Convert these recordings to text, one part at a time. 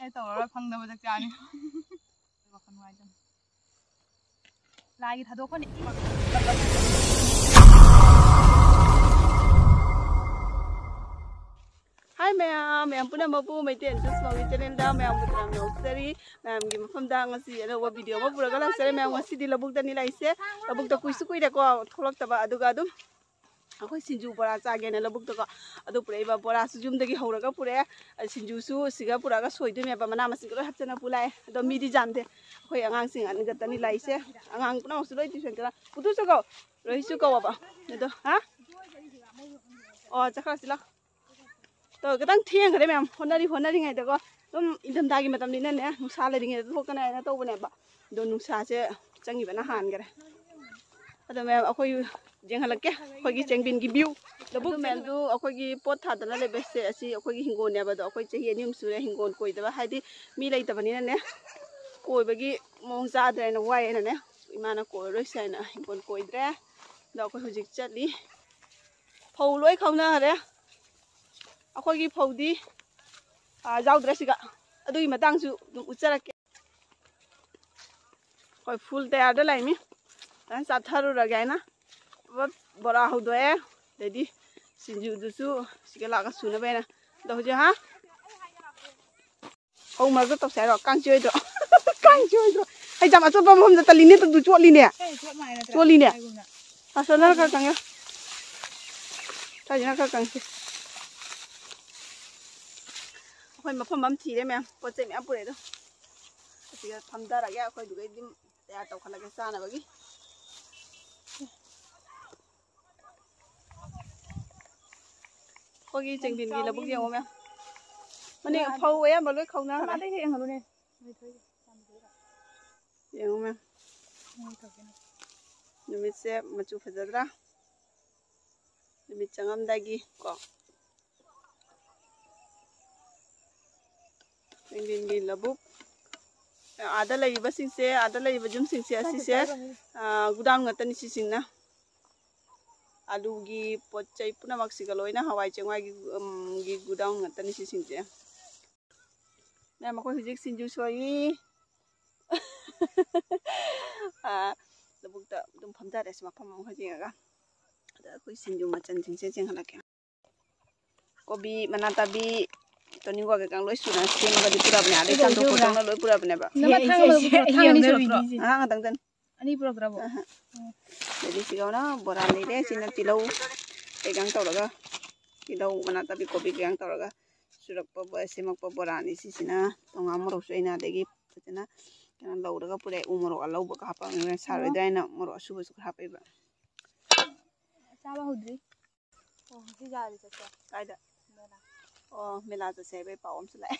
ai tawra phangdaba jak chani wakhan wai jam lagi thado khoni Hi ma'am puna mapu maintain just mau channel da ma'am budram no sari ma'am gi mafam da ngasi ana wa video ma pura gala sari ma'am ngasi di labuk da ni laise labuk da kuisu kuida ko tholak taba aduga adum akoi sinju bora chage na labuk da ko adu pure ba bora su jum da gi horaga pure sinju su siga pura ga soidu me ba mana masing ko hapchana pulai do mi di jamde akoi angang sing an ga tani laise angang puna su loi tuition kara putu su ko roi su ko ba do ha oh chakra sila तो कतंग थियं खरे ma'am honorary ngay दको तुम इधम दागी मतम दिन ने नुसा लेदिंग है तो कना ना तो बने बा दो नुसा से चंगी बना हान करे अदो मैम अखोय जेंग हलके अखोय की चेंगबिन की व्यू लबुक मैम दु अखोय की पोत थादना ले बेसे असि अखोय की हिंगोन ने बा दो अखोय चही एनिम सुरे हिंगोन कोइ दबा हाइदि मी लई तबनी ने कोइ बगी मोंग जाद्रे न वाय ने इमाना कोइ रोइसे ना हिंगोन कोइद्रे दो अखोय हुजिक चली फौ लोय खौना हरे अखोगी फौदी जाउद्रसिगा अदुई मतंगसु उच्चरके कोइ फुल तयार द लाइमी साथारु रगाइना बरा हौदोए देदी सिंजु दुसु सिगे लागा सुना बेना दहुजे हा औ मरग तक सारो कांचियोइदो कांचियोइदो ai jam achot bom hom da taline to du choli ne asana ka kanga ta jina ka kanga khoi mafam bam thi re ma'am poche me apure do asiga thamda ra ya khoi dugai dim ya taw khala ke sana bagi khogi chengbin gi labuk yeng ma'am mani phau ya ma loi khauna ha dai heng halu ne yeng ma'am numit se machu phajadra numit changam dagi ko Ingin labuk ada lagi basing se ada lagi bajum sing se asi se gudang ngatan si sing na alu gi pocai puna maksi galoi na hawai chengwai gi gudang ngatan si sing se na mako hujik sinju soi labuk ta dum phamda res ma pham hujing ga da koi sinju machan sing se jeng halake kobi manata bi Tony gua ke kang loi suna sing ga di pura bne ade chang to potong na loi pura bne ba nama thang ni sura ha tang tan ani pura pura bo jadi sigau na bora le de sina tilau e gang taw laga tilau mana tapi kopi gang taw laga surak pa ba semak pa bora ni si sina tonga moro su ina degi tena kana lau daga pure umoro alau ba ka pa ngi sarwe dai na moro su su ha pa ba chaba hudri oh si ja ri cha kaida oh melaจะเสไปปอมสิแหละ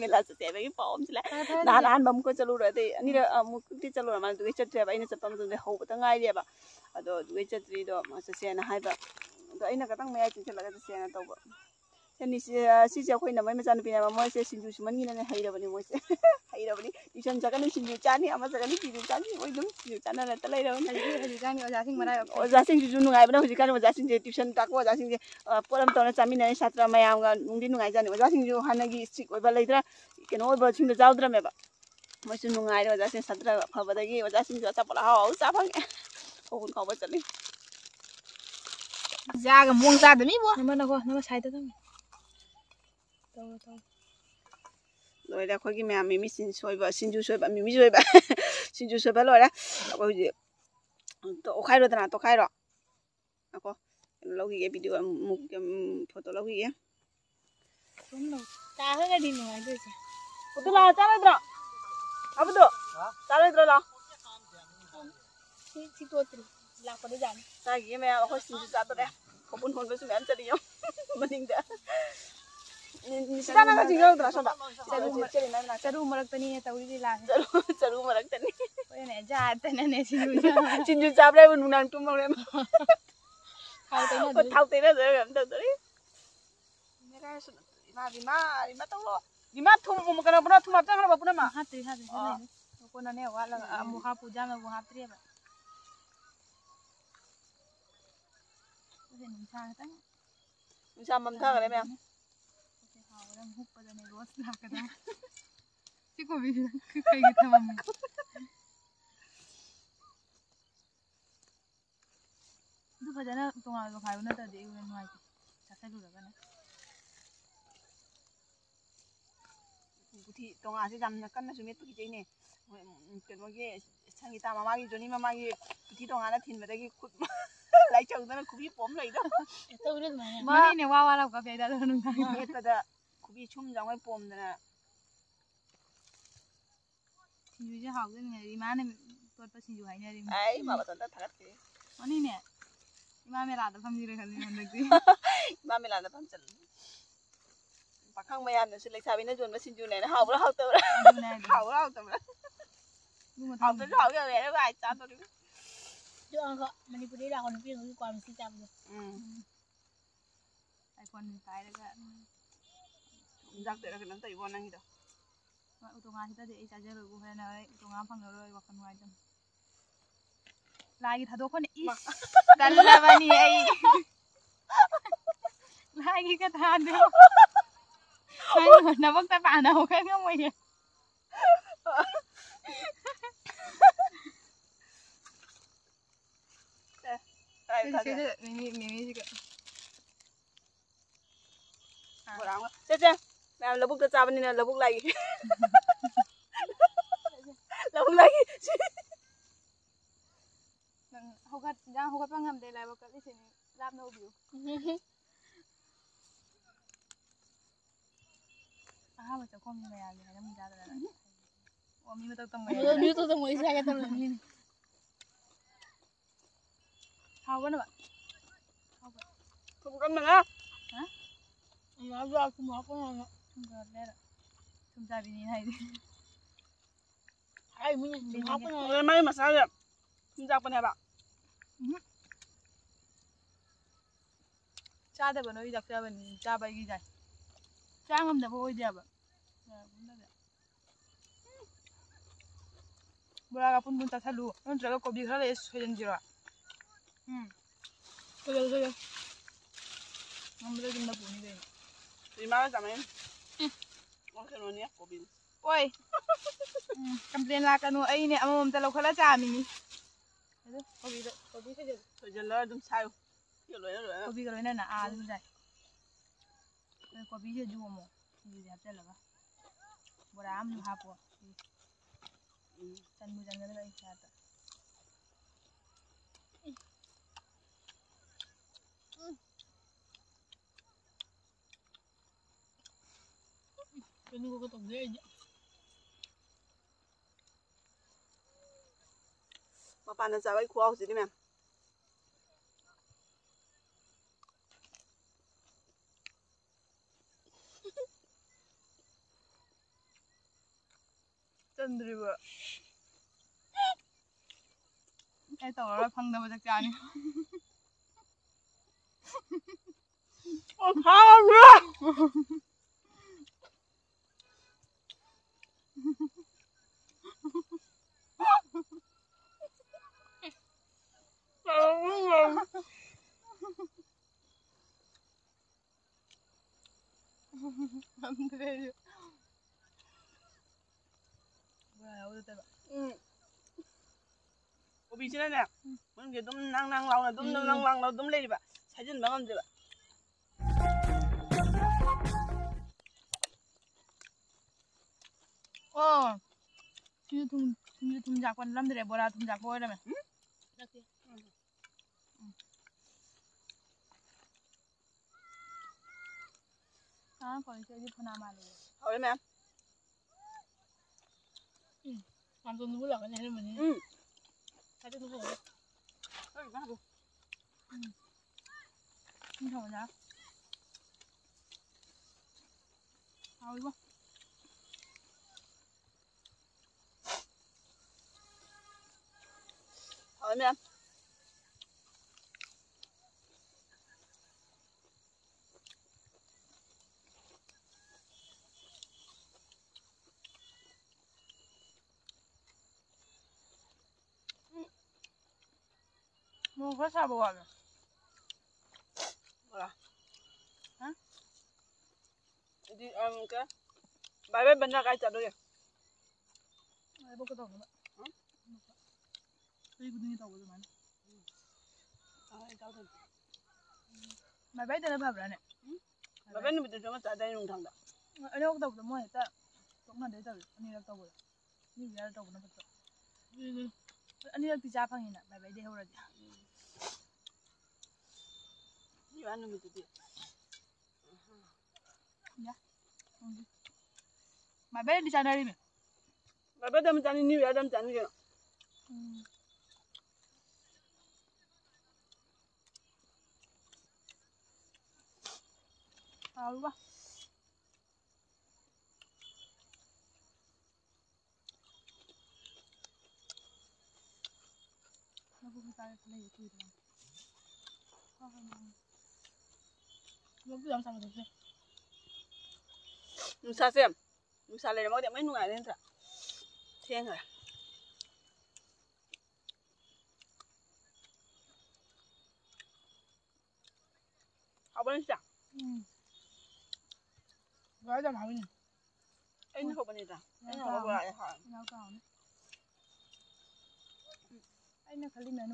melaจะเสไปปอมสิแหละนานๆบำก็จะรู้เลยอันนี้มุกที่จะรู้มาดูจะเจอไปนี่จะปั๊มตรงนี้หัวตั้งง่ายเลยบ่อะดูจะตรีดมาจะเสียนะให้แบบตัวไอ้นั่นก็ตั้งไม่จริงๆแล้วก็จะเสียนะตัวบ่เช่นนี้สิจะคุยนะไม่มาจานปีนะมั่วเสียสินจูมันนี่นะให้เราวันนี้มั่วเสียให้เราวันนี้ดิฉันจะกันสินจูจานนี่อามาจะกันสินจูจานนี่โอ้ยดุสินจูจานนั่นตะเลยเราดิจani oja sing mara oja sing ju nungai bana huji kan oja sing je tuition tak oja sing je poram tona chami na satra mayam ga nungdi nungai jani oja sing ju hanagi sik oi ba leidra keno oi ba sing da jawdra me ba moi su nungai oja sing satra phaba dagi oja sing ju cha pala hau cha phang khobun khaba chali ja ga mong ja de mi bo nama sai da tam to loi ra khoi gi me mi sin soi ba sin ju soi ba mi soi ba sin ju soi ba loi ra ko ji to khai ro dana to khai ro ako logi ge video muk photo logi ge ta ha ga din ngai de che putu la cha la dra abu do cha la dra la si to tri la pa de jan ta gi me ko sin ju cha to de ko bun hon ba su me an cha di yo maning da ni sa na ga ji ro dra sa da charu marak tani tauri ri la charu marak tani oi ne ja ta ne sin ju cha bre bun nang tum re thau te na giờ em đâu tới mera ima to ima thum kana buna thum apta kana bapuna ma ha tri ko na ne wa la muha puja me wa tri ba sa mam tha cái đấy mẹ ꯅꯪ ꯍꯨꯛꯄꯗꯅꯦ ꯔꯣꯁ ꯂꯥꯛꯀꯗꯕ ꯁꯤ ꯀꯣꯕꯤꯁꯤꯅ ꯀꯩꯒꯤ ꯊꯝꯃꯝꯃꯤ ꯑꯗꯨ ꯐꯖꯅ ꯇꯣꯉꯥꯟꯕ ꯈꯥꯏꯕ ꯅꯠꯇ꯭ꯔꯗꯤ ꯑꯩ ꯅꯨꯡꯉꯥꯏꯇꯦ ꯆꯥꯁꯤꯜꯂꯨꯔꯒꯅ ꯕꯨꯊꯤ ꯇꯣꯉꯥꯟꯁꯦ ꯌꯥꯝꯅ ꯀꯟꯅꯁꯨ ꯃꯦꯠꯄ ꯀꯤꯖꯩꯅꯦ ꯀꯩꯅꯣꯒꯤ ꯁꯪꯒꯤꯇꯥ ꯃꯃꯥꯒꯤ ꯖꯣꯅꯤ ꯃꯃꯥꯒꯤ ꯕꯨꯊꯤ ꯇꯣꯉꯥꯟꯅ ꯊꯤꯟꯕꯗꯒꯤ ꯈꯨꯠ ꯂꯥꯏꯆꯧꯗꯅ ꯈꯨꯕꯤ ꯄꯣꯝ ꯂꯩꯗꯣ ꯃꯅꯤꯅꯦ ꯋꯥ ꯋꯥ ꯂꯥꯎ ꯀꯞꯄꯦ ꯑꯗꯨ ꯅꯨꯡꯗꯥꯡ ꯃꯦꯠꯄꯗ ꯈꯨꯕꯤ ꯁꯨꯝ ꯌꯥꯎꯉꯩ ꯄꯣꯝꯗꯅ ꯁꯤꯡꯖꯨꯁꯦ ꯍꯥꯎꯗꯣꯏꯅꯤꯉꯥꯏ ꯏꯃꯥꯅ ꯇꯣꯠꯄ ꯁꯤꯡꯖꯨ ꯍꯥꯏꯅꯔꯤ ꯑꯩ ꯃꯥꯕꯇꯣꯟꯗ ꯊꯥꯒꯠꯈ꯭ꯔꯦ ꯃꯅꯤꯅꯦ ꯏꯃꯥ ꯃꯦꯂꯥꯗ ꯐꯝꯁꯤꯔꯦ ꯈꯜꯂꯤ ꯍꯟꯗꯛꯇꯤ ꯏꯃꯥ ꯃꯦꯂꯥꯗ ꯐꯝ ꯄꯥꯈꯪ ꯃꯌꯥꯝꯅꯁꯨ ꯂꯩꯁꯥꯕꯤꯅ ꯌꯣꯟꯕ ꯁꯤꯡꯖꯨꯅꯦꯅ ꯍꯥꯎꯕ꯭ꯔꯥ ꯍꯥꯎꯇꯕ꯭ꯔꯥ ꯍꯥꯎꯕ꯭ꯔꯥ ꯍꯥꯎꯇꯕ꯭ꯔꯥ ꯍꯥꯎꯇ꯭ꯔꯁꯨ ꯍꯥꯎ ꯌꯥꯎꯋꯦ ꯍꯥꯏꯔꯒ ꯑꯩ ꯆꯥꯗꯣꯔꯤꯕ ꯃꯅꯤꯄꯨꯔꯗꯒꯤ ꯂꯥꯛꯄ ꯅꯨꯄꯤ ꯑꯃꯒꯤ ꯀ꯭ꯋꯥꯃꯤꯁꯤ ꯆꯥꯕꯗꯣ ꯑꯥꯏꯐꯣꯟ ꯄꯥꯏꯔꯒ ꯆꯤꯟꯖꯥꯛꯇꯔ ꯀꯩꯅꯣꯝ ꯇꯧꯏꯕꯣ ꯅꯪꯒꯤꯗꯣ ꯎꯇꯣꯡꯉꯥꯁꯤꯗꯗꯤ ꯑꯩ ꯆꯥꯖꯔꯣꯏꯀꯣ ꯍꯣꯔꯦꯟ ꯎꯇꯣꯡꯉꯥ ꯐꯪꯉꯔꯣꯏ ꯋꯥꯈꯜ ꯅꯨꯡꯉꯥꯏꯇꯕ ꯂꯥꯏꯒꯤ ꯊꯥꯗꯣꯛꯄꯅꯤ ꯏꯁ ꯇꯜꯂꯕꯅꯤ ꯑꯩ ꯂꯥꯏꯒꯤꯒ ꯊꯥꯗꯦ ꯅꯕꯛꯇ ꯄꯥꯟꯅꯕ ꯈꯔ ꯉꯝꯃꯣꯏꯌꯦ ꯃꯤꯃꯤꯁꯤꯒ ꯆꯦ ꯃꯌꯥꯝ ꯂꯧꯕꯨꯛꯇ ꯆꯥꯕꯅꯤꯅ ꯂꯧꯕꯨꯛ ꯂꯥꯏꯒꯤ ꯂꯧꯕꯨꯛ ꯂꯥꯏꯒꯤ ꯅꯪ ꯏꯟꯖꯥꯡ ꯍꯧꯒꯠꯄ ꯉꯝꯗꯦ ꯂꯥꯏꯕꯛ ꯀꯠꯂꯤꯁꯤꯅꯤ ꯂꯥꯞꯅ ꯎꯕꯤꯌꯨ ꯑꯍꯥꯟꯕ ꯆꯥꯛꯈꯣꯝꯅꯤ ꯃꯌꯥꯝꯒꯤ ꯍꯥꯏꯔꯝꯃꯤ ꯆꯥꯗꯅ ꯑꯣ ꯃꯤ ꯃꯇꯧ ꯇꯝꯃꯣꯏ ꯃꯤ ꯃꯇꯧ ꯇꯝꯃꯣꯏ ꯏꯁꯥꯒ ꯇꯧꯔꯝꯃꯤꯅꯤ ꯍꯥꯎꯕꯅꯕ ꯍꯥꯎꯕ ꯊꯨꯝꯀꯝꯕꯅ ꯍꯥ ꯊꯨꯝ ꯍꯥꯞꯄꯅ ꯊꯨꯝ ꯂꯩꯔ ꯊꯨꯝ ꯆꯥꯕꯤꯅꯤꯅ ꯍꯥꯏꯗꯤ ꯑꯩ ꯃꯤꯅ ꯊꯨꯝ ꯍꯥꯞꯄꯅ ꯃꯥꯏ ꯃꯁꯥꯁꯦ ꯊꯨꯝ ꯆꯥꯛꯄꯅꯦꯕ ꯆꯥꯗꯕ ꯅꯣꯏ ꯆꯥꯛꯆꯕꯅꯤ ꯆꯥꯕ ꯑꯩꯒꯤ ꯆꯥꯏ ꯆꯥ ꯉꯝꯗꯕ ꯑꯣꯏꯗꯦꯕ ꯕꯣꯔꯥꯒ ꯄꯨꯟ ꯄꯨꯟ ꯆꯥꯁꯤꯜꯂꯨ ꯅꯠꯇ꯭ꯔꯒ ꯀꯣꯕꯤ ꯈꯔ ꯂꯩ ꯁꯣꯏꯖꯟꯁꯤꯔꯣ ꯁꯣꯏꯖꯜ ꯉꯝꯕꯗ ꯌꯨꯝꯗ ꯄꯨꯅꯤ ꯀꯩꯅꯣ ꯏꯃꯥꯒ ꯆꯥꯃꯤꯟ ꯀꯩꯅꯣꯅꯤ ꯀꯣꯕꯤ ꯑꯣꯏ ꯀꯝꯄ꯭ꯂꯦꯟ ꯂꯥꯛꯀꯅꯨ ꯑꯩꯅꯦ ꯑꯃꯃꯝꯇ ꯂꯧꯈꯠꯂ ꯆꯥꯃꯤꯅꯤ ꯑꯗꯨ ꯀꯣꯕꯤ ꯁꯣꯏꯖꯜꯂꯒ ꯑꯗꯨꯝ ꯁꯥꯏꯌꯨ ꯀꯣꯕꯤꯒ ꯂꯣꯏꯅꯅ ꯑꯗꯨꯝ ꯆꯥꯏ ꯀꯣꯕꯤꯁꯦ ꯌꯣꯝꯃꯣ ꯁꯤꯡꯖꯨꯁꯦ ꯍꯥꯞꯆꯤꯜꯂꯒ ꯕꯣꯔꯥ ꯑꯃ ꯍꯥꯞꯄꯣ ꯆꯟꯕꯨ ꯆꯟꯒꯗ꯭ꯔꯥ ꯑꯩ ꯏꯁꯥꯗ ꯀꯩꯅꯣꯒ ꯇꯧꯗꯦ ꯑꯩꯗꯤ ꯃꯄꯥꯟꯗ ꯆꯥꯕꯩ ꯈꯨꯍꯥꯎꯁꯤꯗꯤ ꯃꯌꯥꯝ ꯆꯟꯗ꯭ꯔꯤꯕ ꯑꯩ ꯇꯧꯔꯔꯣꯏ ꯐꯪꯗꯕ ꯆꯥꯛ ꯆꯥꯅꯤ ꯀꯣꯕꯤꯁꯤꯅꯅꯦ ꯃꯅꯨꯡꯁꯦ ꯑꯗꯨꯝ ꯅꯪ ꯂꯥꯎꯅ ꯑꯗꯨꯝ ꯅꯪ ꯂꯥꯎꯅ ꯑꯗꯨꯝ ꯂꯩꯔꯤꯕ ꯁꯥꯏꯖꯤꯟꯕ ꯉꯝꯗꯦꯕ ꯑꯣ ꯁꯤꯁꯨ ꯊꯨꯝ ꯆꯥꯛꯄ ꯅꯠꯂꯝꯗ꯭ꯔꯦ ꯕꯣꯔꯥ ꯊꯨꯝ ꯆꯥꯛꯄ ꯑꯣꯏꯔꯝꯃꯦ ꯀꯣꯂꯤꯁꯦ ꯐꯅꯥ ꯃꯥꯜꯂꯦ ꯍꯥꯎꯔꯦ ꯃꯌꯥꯝ ꯃꯥꯝꯇꯣꯟꯗꯨꯕꯨ ꯂꯥꯛꯀꯅꯤ ꯍꯥꯏꯔꯝꯕꯅꯤ ꯍꯥꯎꯏꯕꯣ ꯍꯥꯎꯔꯦ ꯃꯌꯥꯝ ꯃꯣꯔꯣꯛ ꯈꯔ ꯁꯥꯕ ꯋꯥꯠꯂꯦ di cái bài bên bên ra cái chặt được kìa. bốc cái tàu nữa cái gì tàu rồi mà bài bên đây là bài này bài bên mình chúng nó chặt đây dùng thằng đó ở đâu tàu rồi mọi người cũng là đấy tàu anh đi tàu rồi đi ra tàu nó bắt anh đi thì cha phăng như này bài bên đây đâu rồi như anh mình tự nhá bài bên đi cha đây đi bài bên đây mình chặt như vậy đâm chặt như vậy đúng không nó cũng tay lấy cái gì đó nó cứ làm sao mà được xem nusa lấy mà điểm mấy nuôi lên thôi thiên rồi học bên sao gói ra nào nhỉ anh học bên nào anh học lại hỏi nào còn anh nó khá linh nữa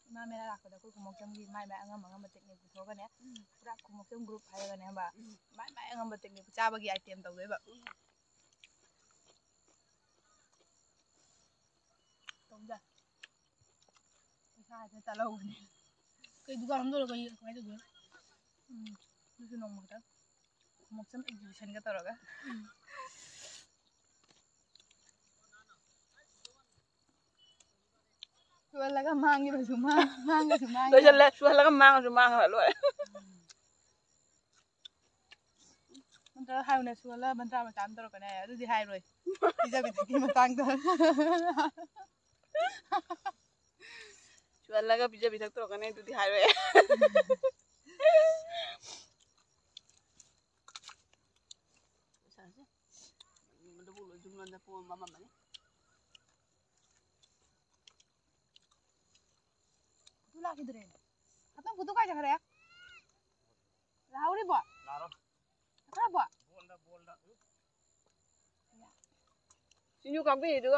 mà mẹ đã đặt cuối cùng một trong mai mẹ ăn mà tịnh này của cái này đặt cùng một trong group hay cái này bà mẹ ăn mà tịnh này cha bao giờ item tàu đấy bà đúng rồi sai thế ta lâu rồi cái đúng không rồi cái được 무슨 농마다 목숨 exhibition 같더라고. Sualaga mang gitu cuma, mang gitu cuma. Sualaga mang lah. Bentar hai udah suala bentar macam tu kan ya, itu di hai rồi. Bisa bikin macam tu. Sualaga bisa tu kan itu di hai rồi. Jumlah dapur mama mana? Itulah gitu deh. Atau butuh kaca kerja? Tahu ni buat? Apa buat? Bolda. Sini kau pergi tu?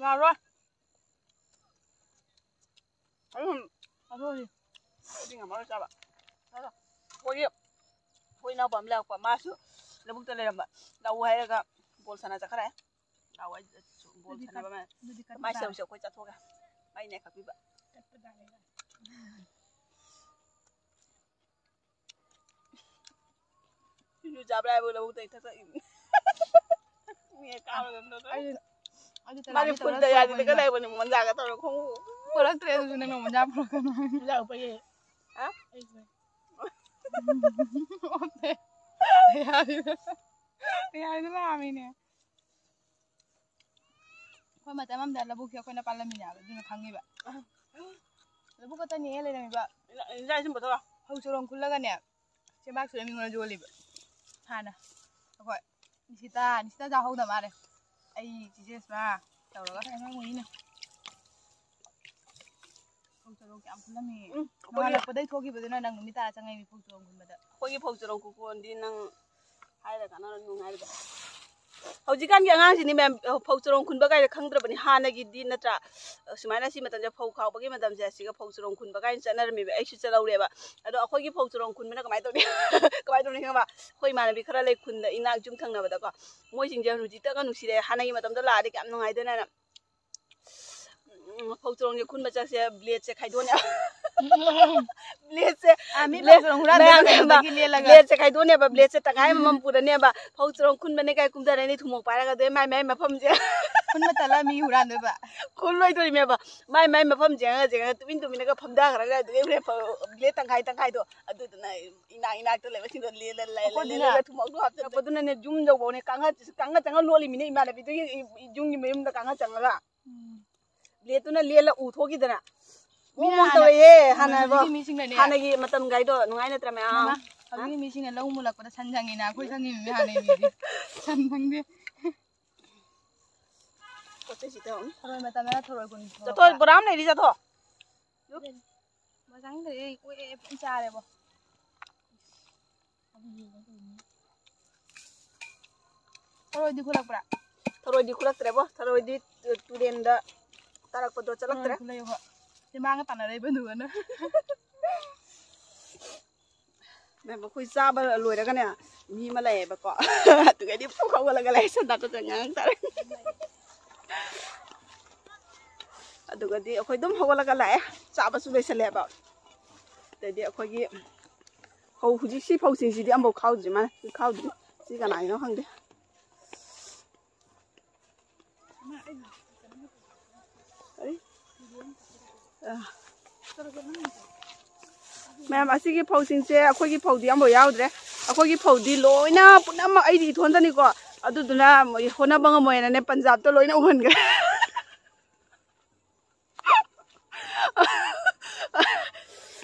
Nah, rồi. Aduh ni. Ini ngamar siapa? Ada. Koi na bam la kwa masu. Labuk tele lamba. Dawu hai ka bol sana chakara hai. Dawu hai bol sana ba mai sai sai koi chathoga. Mai ne khapi ba. Yu jabra bo labuk tai thasa. Ni ka lo no. Mari pun daya di ka lai bon mon ja ka to khong. Ko la tre du nang mon ja pro ka no. Ja pa ye. Ha? Oke. Ya itu lah ini. Kau macam mana dah labu kau nak palam ni ya? Jadi nak kangi ba. Labu kata ni le ni ba. Ini saya sempat tahu. Hau corong kulla kan ya. Sebab sudah minggu jual ni ba. Hana. Kau Nisita dah hau dah mare. Ai cici semua. Tahu lah kan yang ini. Hau corong kiam kulla ni. Mana pada itu kita betul nang Nisita cangai ni hau corong kulla dah. Koi hau corong kuku di nang hai la kana nung hai ba. Haujikan yang ngang sini mem hau corong kun bagai khang dra bani hana gi di natra sumaina si matan ja hau khau bagi madam ja si ga hau corong kun bagai chanar mi ba ai su chalau re ba ado akhoi gi hau corong kun mena kamai to ni ba khoi mana bi khara lai kun da inak jum thang na ba da ko moi sing ja ruji ta ka nu si re hana gi madam da la de kam nung hai da na hau corong gi kun ba cha se blade se khai do ne blade se blade se khai do ne ba blade se tangai mam pura ne ba hau corong kun ba ne kai kum da ne thumok pa ra ga de mai mafam je kun ma tala mi huran de ba kun loi to me ba mai mafam je ga tumin ga pham da ga ga de blade tangai do adu na ina to le ba sing do le thumok do hap ba du na ne jum do bo ne kanga changa loli mi ne ima na bi de jung gi mem da kanga changa ga blade to na le la u thogi da na mo to ye hana ba hana gi matam gai do ngai na tra me a Kami ni sing lau mulak pada sanjang ina, aku sangi mi hane mi. Sanjang dia. Kocek sih tahu. Kalau mata merah thoroi kun. Jatuh beram nih di jatuh. Masang dari kue pencari bo. थरोइदी खुलकप्रा थरोइदी खुलक्तरेबो थरोइदी तुरेंदा तारकपदो चलक्तरे खुलयो सिमांगा तानरे बंदुगन मैम कोई चाब लोरगने मी मा लेबको तुगेदी फुखौगलगा लै सदातो जंगांग तारे अदुगदी अखोय दुम हौगलगा लाए चाबसु लेसलेबा तदि अखोयगी हौ हुजि सि फौसिंसिदि अम्बो खाउद्रि मा खाउद्रि सि गनाइनो खंदे मैम असिगी फौसिंसे अखोयगी फौदि अम्बो याउद्रे अखोयगी फौदि लोइना पुनम आइदि थोंदनिको अदुदुना होना बंगमोयने पंजाब तो लोइना उहनगे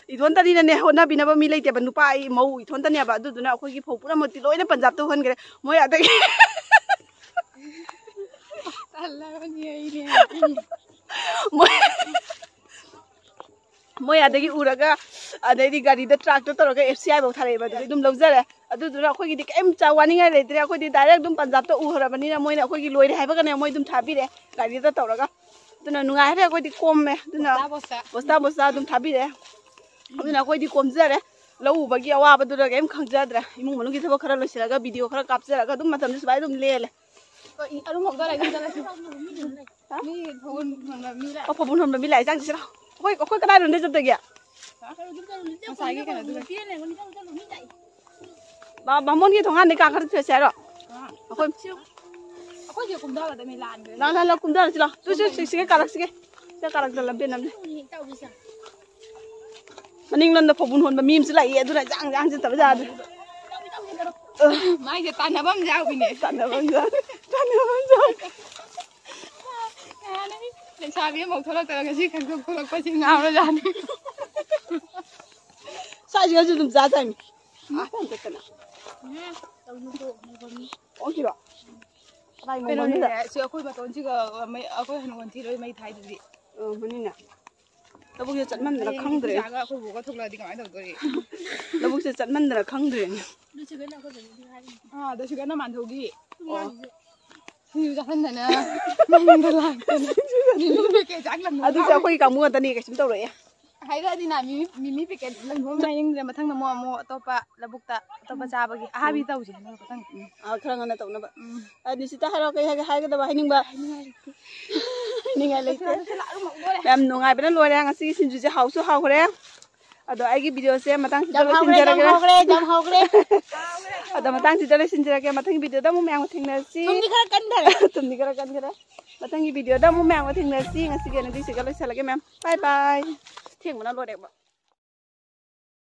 इथोंतनी ने होना बिनब मी लेतेब नुपा आई मौ इथोंतनेबा अदुदुना अखोयगी फौ पुरा मति लोइना पंजाब तो उहनगे मोय अदगी मोय अदगी उरगा अदैदी गाड़ी द ट्रैक्टर तोरगा एफसीआई बौ थारेबा दुम लौजरे अदुदुना अखोयगी केम चा वानिंगा लेतरे अखोयदी डायरेक्ट दुम पंजाब तो उहरबनिना मोयना अखोयगी लोइरे हाइबगने मोय दुम थाबिरे गाड़ी द तोरगा दुना नुंगाइरे अखोयदी कोममे दुना बस्ता दुम थाबिरे दुना अखोयदी कोमजरे लौबगी अवाबदुरा केम खंगजद्रे इमुंग मनुगी थबक खरा लोइसरगा वीडियो खरा कापजरगा दुम मतम सुबाय दुम लेले अरु मगदा लागि जलासि मी फबुन हमला मिलाइ जांग सिरा कोई कनाइ रुंदे जब तगिया साइगे कना दुगा तिने गनि जल मी जाई बामोन की थोंगा ने का खर छेरो अखोय अखोय जे कुमदा द मी लान ला कुमदा सिला तु सिगे कारक सिगे से कारक द लबे नमने मनिंग लन द फबुन होन मीम सिला ये दुना जांग जांग से तब जा माइ जे तानबम जाउ बिने तानबम जा ले साबी मौ थोला तरगा सि खंग थोला पछि ngaura जाने साजिगा जु दुम जा जामी आ कोन तकना ओकिरो बाइ मौ नि दा सि अखोय बतोन सिगा अखोय हनुवन थिरोय मै थाइ दुदि मनिना लबुक चटमनदरा खंगद्रे जागा अखोय बोगा थोलादि कमाय तगदरि लबुक चटमनदरा खंगद्रे दसुगना मानथौगी सिउ जाखनदना मंगदा लागदना निनु पेके जागलन अदु से अखोय कामु गतनी कैसम तौरय हाइरादिना मिमी पेके लंगो माइनिंग मथंग मो मो अतोपा लबुक्ता अतोपा चाबगी आहाबि तौजे न पतंग खरा ngana तौनबा निसिता हारो कय हाइगदबा हाइनिंगबा निंगाय लेते याम नुंगाइबना लोरे ngasi सिंजु जे हाउसु हावरे अदो आइगी वीडियो से मतंग जम हावरे अदो मतंग सिदले सिंजरगे मतंग वीडियो दा मु म्यांग थिंगनसी तुमनी खरा कनदरे मतंग वीडियो दा मु म्यांग थिंगनसी ngasi ge नदी सिगलो सलगे मैम बाय बाय थिंगमना लोरेबा